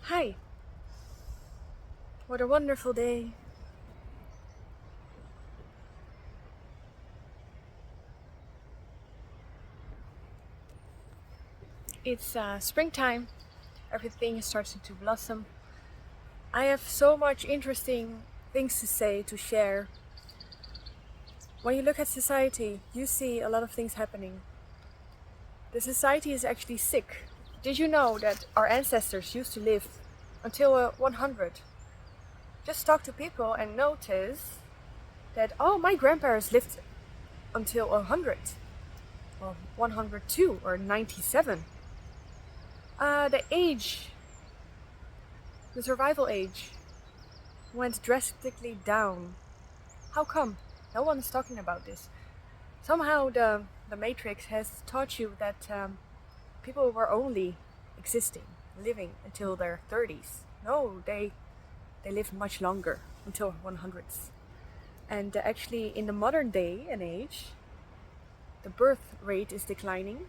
Hi, what a wonderful day. It's springtime, everything is starting to blossom. I have so much interesting things to say, to share. When you look at society, you see a lot of things happening. The society is actually sick. Did you know that our ancestors used to live until 100? Just talk to people and notice that, oh, my grandparents lived until 100, or 102, or 97. The age, the survival age, went drastically down. How come? No one is talking about this. Somehow the Matrix has taught you that people were only existing, living until their 30s. No, they lived much longer, until 100s. And actually, in the modern day and age, the birth rate is declining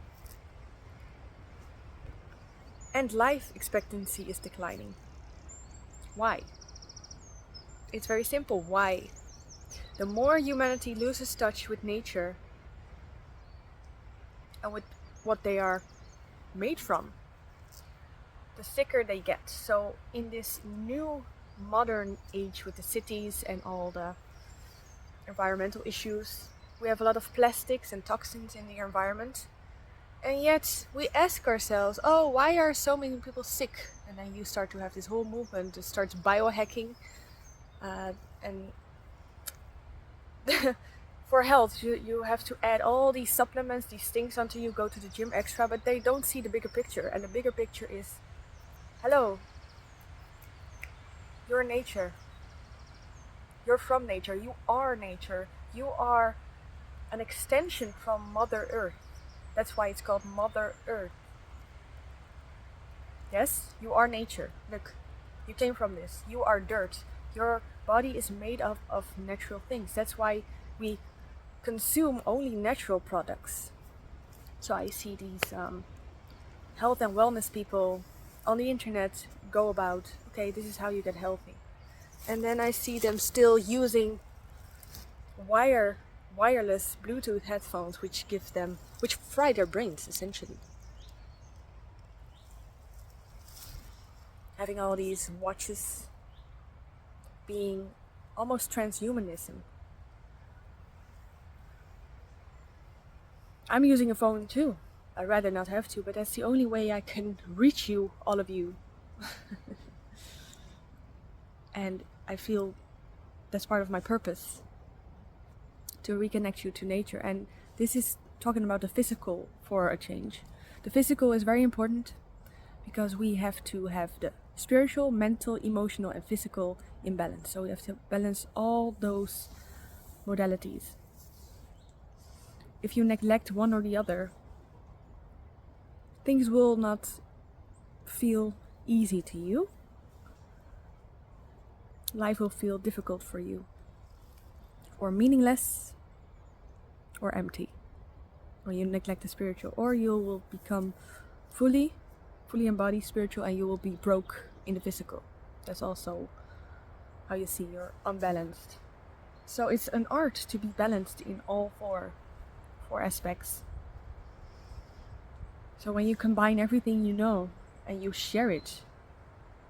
and life expectancy is declining. Why? It's very simple. Why? The more humanity loses touch with nature and with what they are made from, the sicker they get. So in this new modern age with the cities and all the environmental issues, we have a lot of plastics and toxins in the environment. And yet we ask ourselves, oh, why are so many people sick? And then you start to have this whole movement that starts biohacking. And for health, you have to add all these supplements, these things until you go to the gym extra, but they don't see the bigger picture. And the bigger picture is, hello, you're nature. You're from nature. You are nature. You are an extension from Mother Earth. That's why it's called Mother Earth. Yes, you are nature. Look, you came from this. You are dirt. Your body is made up of natural things. That's why we consume only natural products. So I see these health and wellness people on the internet go about, okay, this is how you get healthy. And then I see them still using wireless Bluetooth headphones, which fry their brains essentially. Having all these watches being almost transhumanism. I'm using a phone too. I'd rather not have to, but that's the only way I can reach you, all of you. And I feel that's part of my purpose, to reconnect you to nature. And this is talking about the physical for a change. The physical is very important because we have to have the spiritual, mental, emotional, and physical in balance. So we have to balance all those modalities. If you neglect one or the other, things will not feel easy to you. Life will feel difficult for you, or meaningless, or empty when you neglect the spiritual, or you will become fully embodied spiritual and you will be broke in the physical. That's also how you see you're unbalanced. So it's an art to be balanced in all four aspects. So when you combine everything you know and you share it,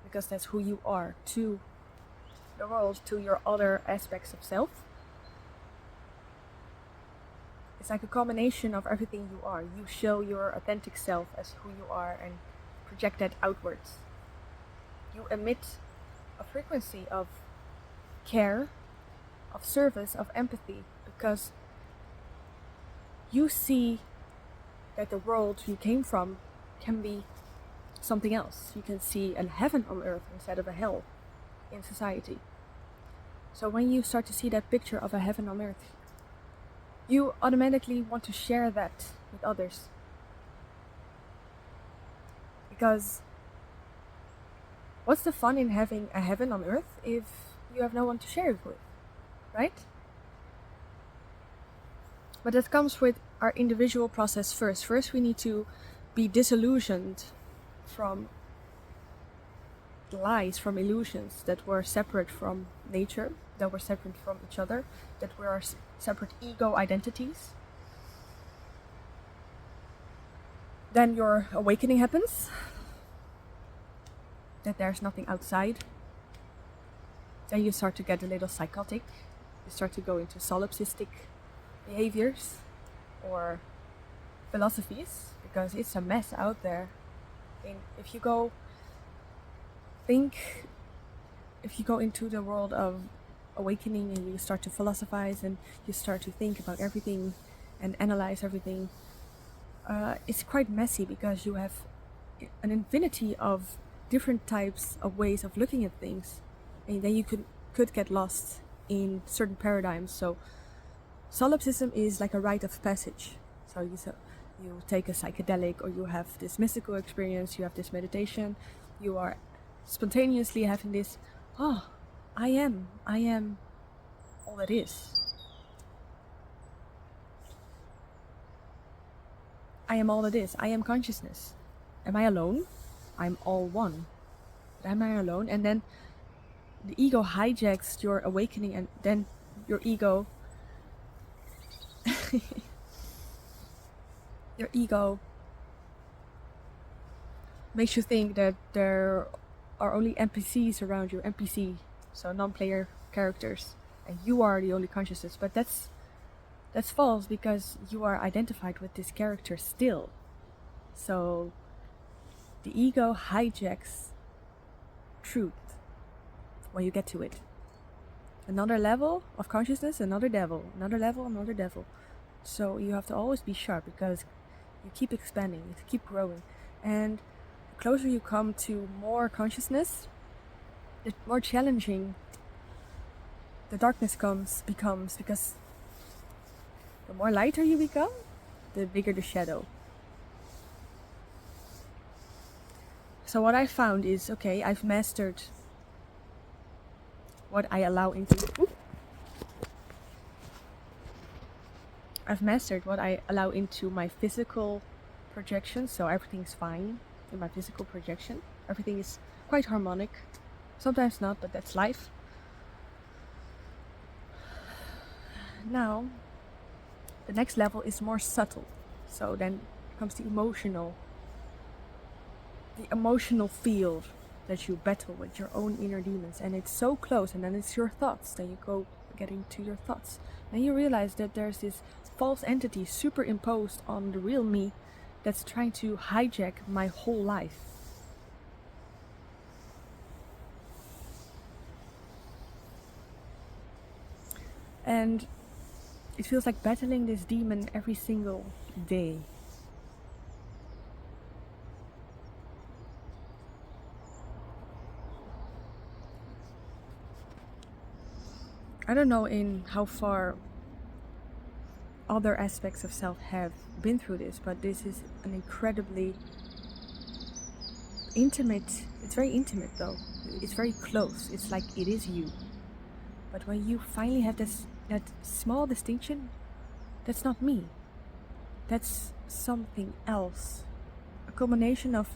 because that's who you are, to the world, to your other aspects of self, it's like a combination of everything you are. You show your authentic self as who you are and project that outwards. You emit a frequency of care, of service, of empathy, because you see that the world you came from can be something else. You can see a heaven on earth instead of a hell in society. So when you start to see that picture of a heaven on earth, you automatically want to share that with others. Because what's the fun in having a heaven on earth if you have no one to share it with, right? But that comes with our individual process first. First we need to be disillusioned from lies, from illusions that were separate from nature, that were separate from each other, that were separate ego identities. Then your awakening happens, that there's nothing outside. Then you start to get a little psychotic. You start to go into solipsistic behaviors or philosophies, because it's a mess out there. And if you go into the world of awakening and you start to philosophize and you start to think about everything and analyze everything, it's quite messy, because you have an infinity of different types of ways of looking at things, and then you could get lost in certain paradigms. So solipsism is like a rite of passage. So you take a psychedelic, or you have this mystical experience, you have this meditation, you are spontaneously having this, I am all that is. I am all that is. I am consciousness. Am I alone? I'm all one. But am I alone? And then the ego hijacks your awakening, and then your ego makes you think that there are only NPCs around you, NPC, so non-player characters, and you are the only consciousness. But that's false, because you are identified with this character still. So the ego hijacks truth when you get to it. Another level of consciousness, another devil, another level, another devil. So you have to always be sharp, because you keep expanding, you keep growing, and the closer you come to more consciousness, the more challenging the darkness becomes, because the more lighter you become, the bigger the shadow. So what I found is, okay, I've mastered what I allow into. I've mastered what I allow into my physical projection, so everything's fine in my physical projection. Everything is quite harmonic. Sometimes not, but that's life. Now, the next level is more subtle. So then comes the emotional field that you battle with your own inner demons, and it's so close. And then it's your thoughts. Then you go getting to your thoughts, and you realize that there's this false entity superimposed on the real me that's trying to hijack my whole life. And it feels like battling this demon every single day. I don't know in how far other aspects of self have been through this, but this is an incredibly intimate, it's very intimate though, it's very close, it's like it is you. But when you finally have that small distinction, that's not me, that's something else, a combination of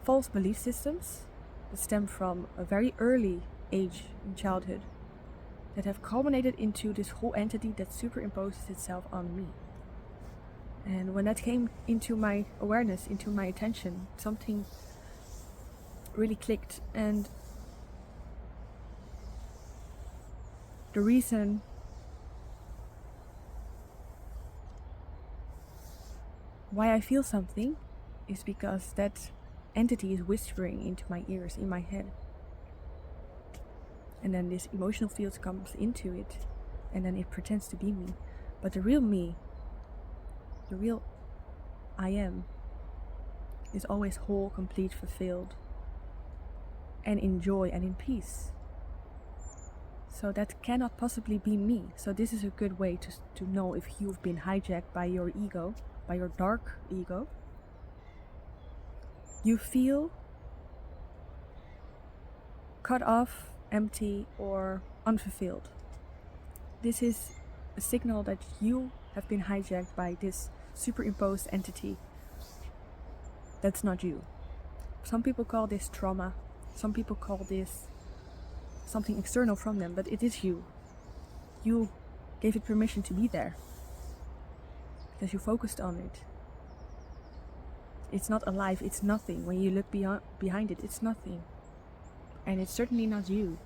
false belief systems that stem from a very early age in childhood, that have culminated into this whole entity that superimposes itself on me. And when that came into my awareness, into my attention, something really clicked. And the reason why I feel something is because that entity is whispering into my ears, in my head. And then this emotional field comes into it, and then it pretends to be me. But the real me, the real I am, is always whole, complete, fulfilled, and in joy and in peace. So that cannot possibly be me. So this is a good way to know if you've been hijacked by your ego, by your dark ego. You feel cut off, empty, or unfulfilled. This is a signal that you have been hijacked by this superimposed entity that's not you. Some people call this trauma, Some people call this something external from them, but it is you. You gave it permission to be there because you focused on it. It's not alive, it's nothing. When you look behind it, it's nothing. And it's certainly not you.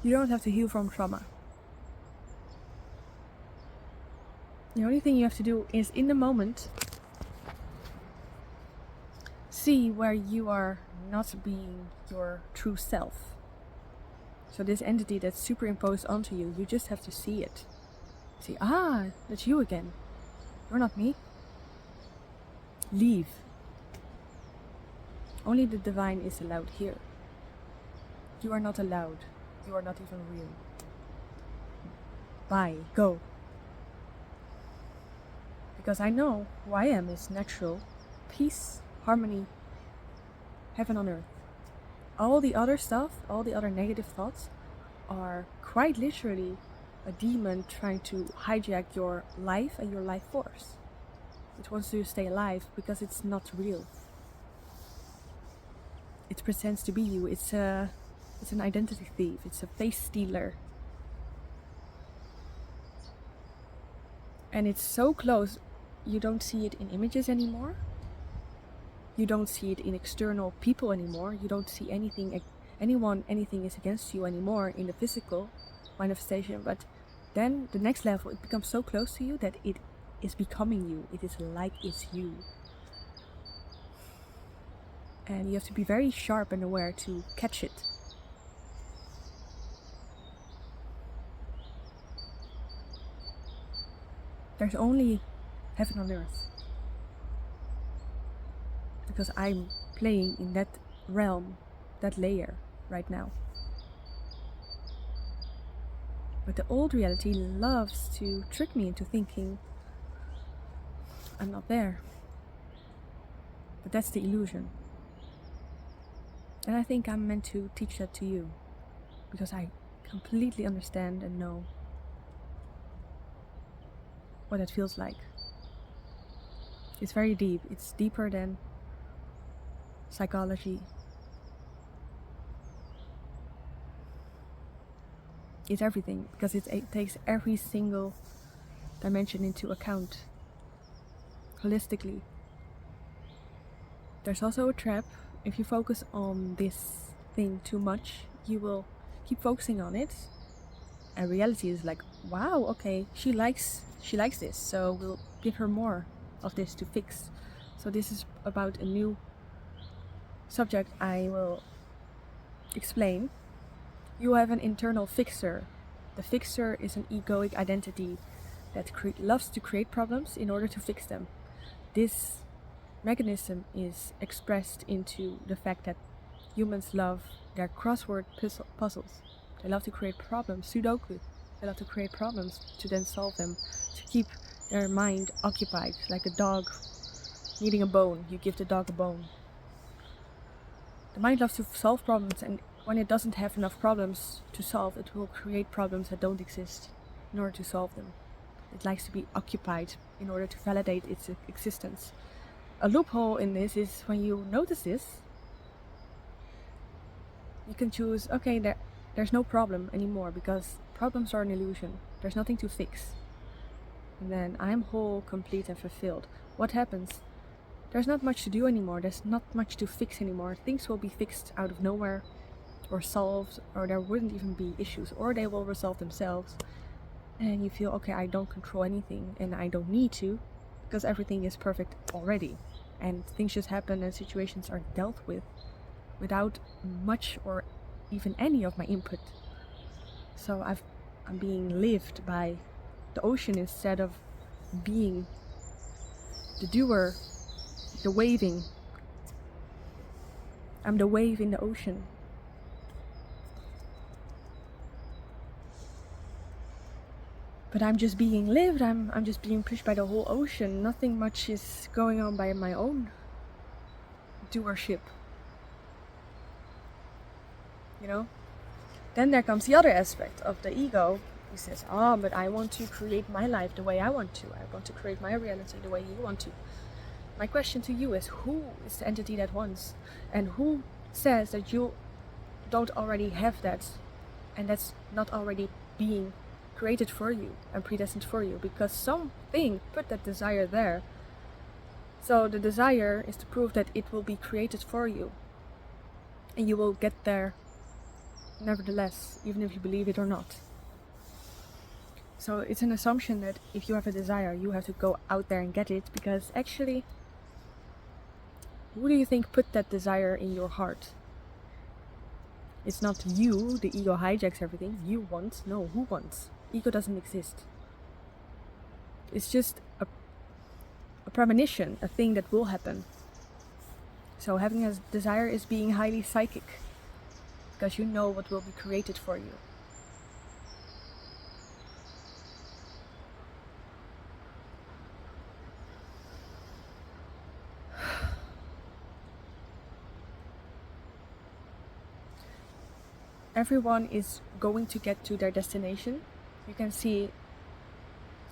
You don't have to heal from trauma. The only thing you have to do is, in the moment, see where you are not being your true self. So this entity that's superimposed onto you, you just have to see it. See, that's you again. You're not me. Leave. Only the divine is allowed here. You are not allowed. You are not even real. Bye. Go. Because I know who I am is natural, peace, harmony, heaven on earth. All the other stuff, all the other negative thoughts are quite literally a demon trying to hijack your life and your life force. It wants you to stay alive because it's not real. It pretends to be you. It's an identity thief. It's a face stealer. And it's so close, you don't see it in images anymore. You don't see it in external people anymore. You don't see anything is against you anymore in the physical manifestation. But then the next level, it becomes so close to you that it is becoming you. It is like it's you. And you have to be very sharp and aware to catch it. There's only heaven on earth. Because I'm playing in that realm, that layer right now. But the old reality loves to trick me into thinking I'm not there. But that's the illusion. And I think I'm meant to teach that to you. Because I completely understand and know what it feels like. It's very deep. It's deeper than psychology. It's everything, because it takes every single dimension into account holistically. There's also a trap. If you focus on this thing too much, you will keep focusing on it, and reality is like, wow, okay, she likes this, so we'll give her more of this to fix. So this is about a new subject I will explain. You have an internal fixer. The fixer is an egoic identity that loves to create problems in order to fix them. This mechanism is expressed into the fact that humans love their crossword puzzles. They love to create problems, Sudoku. They love to create problems to then solve them, to keep their mind occupied, like a dog needing a bone. You give the dog a bone. The mind loves to solve problems, and when it doesn't have enough problems to solve, it will create problems that don't exist in order to solve them. It likes to be occupied in order to validate its existence. A loophole in this is when you notice this, you can choose, okay, there's no problem anymore because problems are an illusion. There's nothing to fix. And then I'm whole, complete, and fulfilled. What happens? There's not much to do anymore. There's not much to fix anymore. Things will be fixed out of nowhere or solved, or there wouldn't even be issues, or they will resolve themselves. And you feel, okay, I don't control anything and I don't need to because everything is perfect already. And things just happen and situations are dealt with without much or even any of my input. So I'm being lived by the ocean instead of being the doer, the waving. I'm the wave in the ocean. But I'm just being lived, I'm just being pushed by the whole ocean. Nothing much is going on by my own doership. You know? Then there comes the other aspect of the ego. He says, but I want to create my life the way I want to. I want to create my reality the way you want to. My question to you is, who is the entity that wants? And who says that you don't already have that, and that's not already being created for you and predestined for you? Because something put that desire there. So the desire is to prove that it will be created for you, and you will get there nevertheless, even if you believe it or not. So it's an assumption that if you have a desire, you have to go out there and get it, because actually, who do you think put that desire in your heart? It's not you. The ego hijacks everything. You want. No, who wants? Ego doesn't exist. It's just a premonition, a thing that will happen. So having a desire is being highly psychic, because you know what will be created for you. Everyone is going to get to their destination. You can see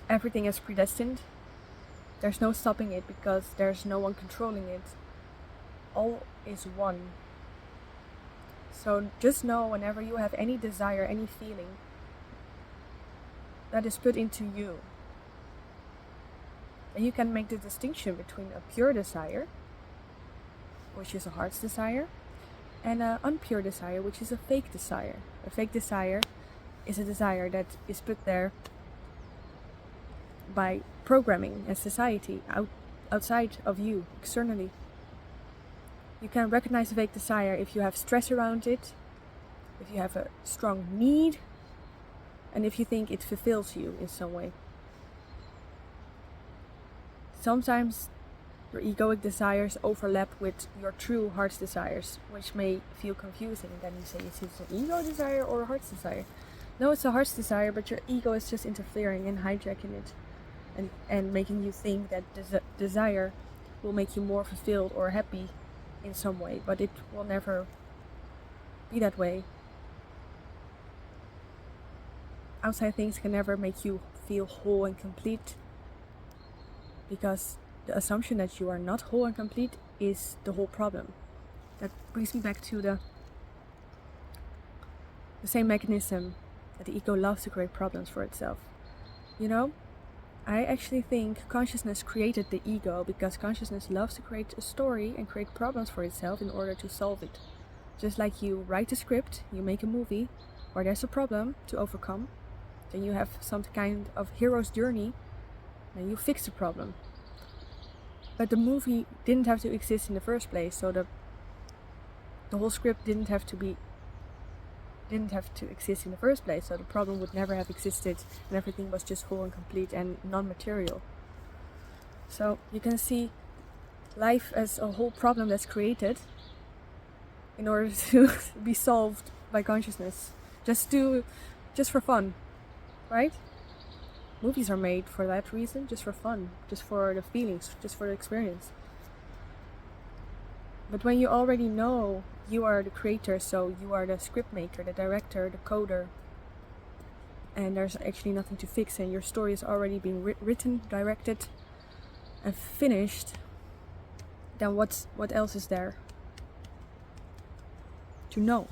everything is predestined. There's no stopping it, because there's no one controlling it. All is one. So just know, whenever you have any desire, any feeling that is put into you, and you can make the distinction between a pure desire, which is a heart's desire, and an unpure desire, which is a fake desire. A fake desire is a desire that is put there by programming and society outside of you, externally. You can recognize a fake desire if you have stress around it, if you have a strong need, and if you think it fulfills you in some way. Sometimes your egoic desires overlap with your true heart's desires, which may feel confusing. Then you say, is it an ego desire or a heart's desire? No, it's a heart's desire, but your ego is just interfering and hijacking it, and making you think that desire will make you more fulfilled or happy in some way, but it will never be that way. Outside things can never make you feel whole and complete, because the assumption that you are not whole and complete is the whole problem. That brings me back to the same mechanism that the ego loves to create problems for itself. You know, I actually think consciousness created the ego because consciousness loves to create a story and create problems for itself in order to solve it. Just like you write a script, you make a movie where there's a problem to overcome, then you have some kind of hero's journey, and you fix the problem. But the movie didn't have to exist in the first place, so the whole script didn't have to exist in the first place, so the problem would never have existed, and everything was just whole and complete and non-material. So you can see life as a whole problem that's created in order to be solved by consciousness, just for fun, right? Movies are made for that reason, just for fun, just for the feelings, just for the experience. But when you already know you are the creator, so you are the script maker, the director, the coder, and there's actually nothing to fix, and your story is already being written, directed, and finished, then what else is there to know?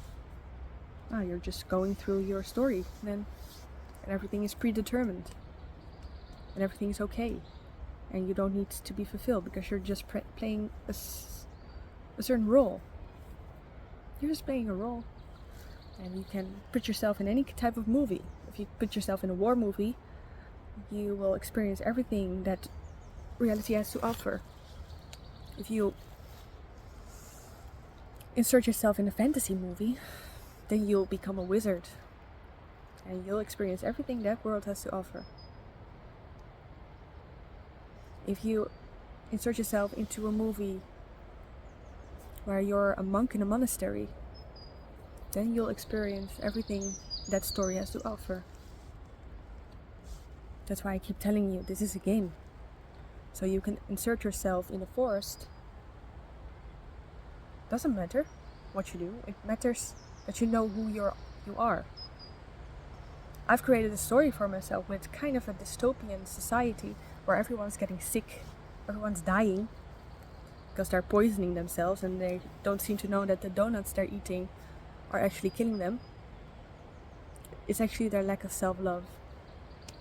You're just going through your story then, and everything is predetermined, and everything is okay, and you don't need to be fulfilled because you're just playing a certain role. You're just playing a role, and you can put yourself in any type of movie. If you put yourself in a war movie, you will experience everything that reality has to offer. If you insert yourself in a fantasy movie, then you'll become a wizard, and you'll experience everything that world has to offer. If you insert yourself into a movie where you're a monk in a monastery, then you'll experience everything that story has to offer. That's why I keep telling you, this is a game. So you can insert yourself in a forest. Doesn't matter what you do. It matters that you know who you are. I've created a story for myself with kind of a dystopian society where everyone's getting sick, everyone's dying, because they're poisoning themselves and they don't seem to know that the donuts they're eating are actually killing them. It's actually their lack of self-love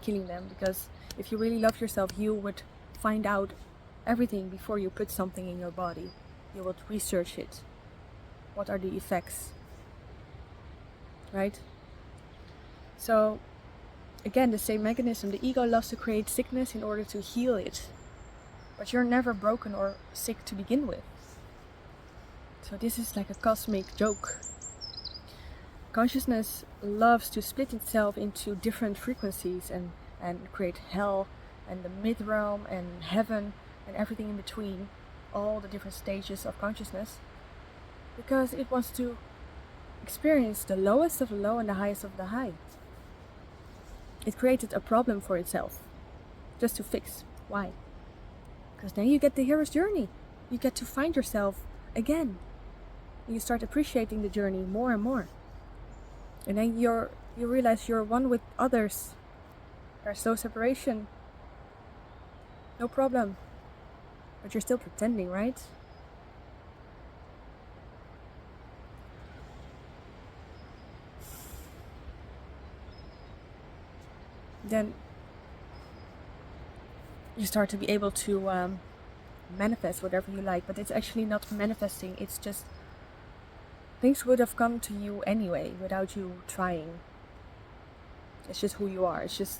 killing them, because if you really love yourself, you would find out everything before you put something in your body. You would research it. What are the effects? Right? So, again, the same mechanism. The ego loves to create sickness in order to heal it. But you're never broken or sick to begin with. So this is like a cosmic joke. Consciousness loves to split itself into different frequencies and create hell and the mid realm and heaven and everything in between, all the different stages of consciousness, because it wants to experience the lowest of the low and the highest of the high. It created a problem for itself just to fix. Why? Because then you get the hero's journey. You get to find yourself again. You start appreciating the journey more and more. And then you realize you're one with others. There's no separation. No problem. But you're still pretending, right? Then you start to be able to manifest whatever you like, but it's actually not manifesting. It's just things would have come to you anyway without you trying. It's just who you are. It's just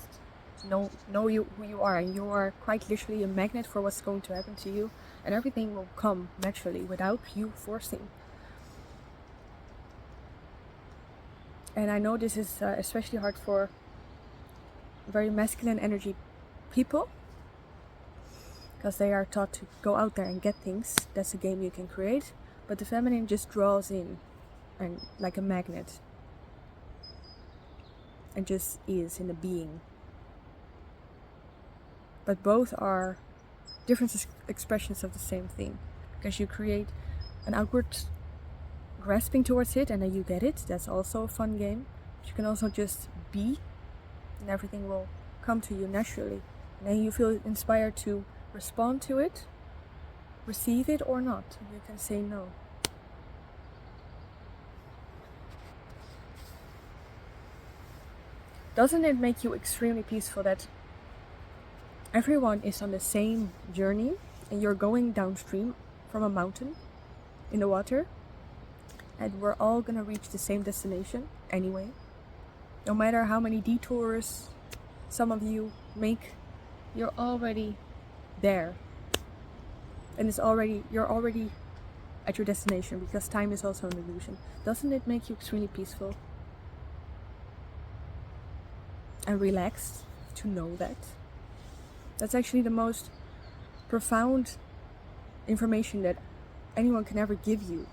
know who you are, and you are quite literally a magnet for what's going to happen to you, and everything will come naturally without you forcing. And I know this is especially hard for very masculine energy people, because they are taught to go out there and get things. That's a game you can create, but the feminine just draws in, and like a magnet, and just is in a being. But both are different expressions of the same thing, because you create an outward grasping towards it and then you get it. That's also a fun game. But you can also just be, and everything will come to you naturally, and then you feel inspired to respond to it, receive it or not. You can say no. Doesn't it make you extremely peaceful that everyone is on the same journey and you're going downstream from a mountain in the water, and we're all gonna reach the same destination anyway? No matter how many detours some of you make, you're already there, and you're already at your destination, because time is also an illusion. Doesn't it make you extremely peaceful and relaxed to know that? That's actually the most profound information that anyone can ever give you.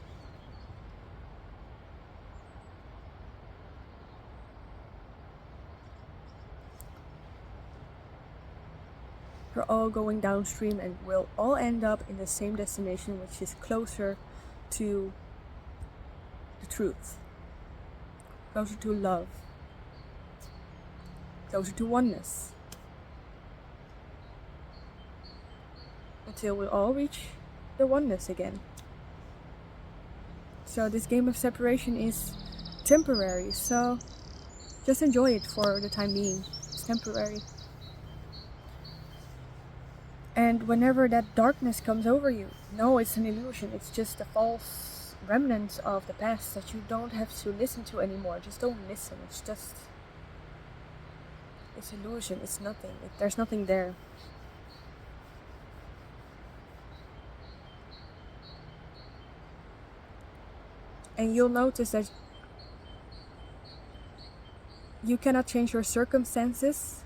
We're all going downstream and we'll all end up in the same destination, which is closer to the truth, closer to love, closer to oneness, until we all reach the oneness again. So this game of separation is temporary, so just enjoy it for the time being. It's temporary. And whenever that darkness comes over you, no, it's an illusion. It's just a false remnant of the past that you don't have to listen to anymore. Just don't listen. It's illusion. It's nothing. There's nothing there. And you'll notice that you cannot change your circumstances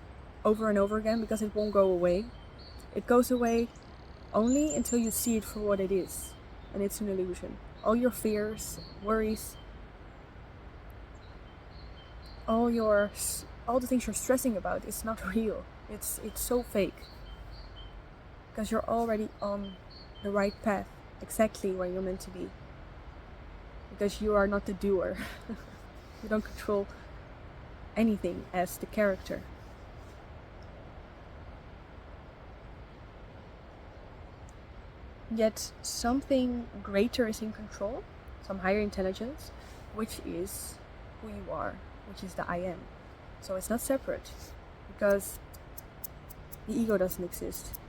over and over again, because it won't go away. It goes away only until you see it for what it is, and it's an illusion. All your fears, worries, all the things you're stressing about, it's not real. It's so fake, because you're already on the right path, exactly where you're meant to be. Because you are not the doer. You don't control anything as the character. Yet something greater is in control, some higher intelligence, which is who you are, which is the I am. So it's not separate, because the ego doesn't exist.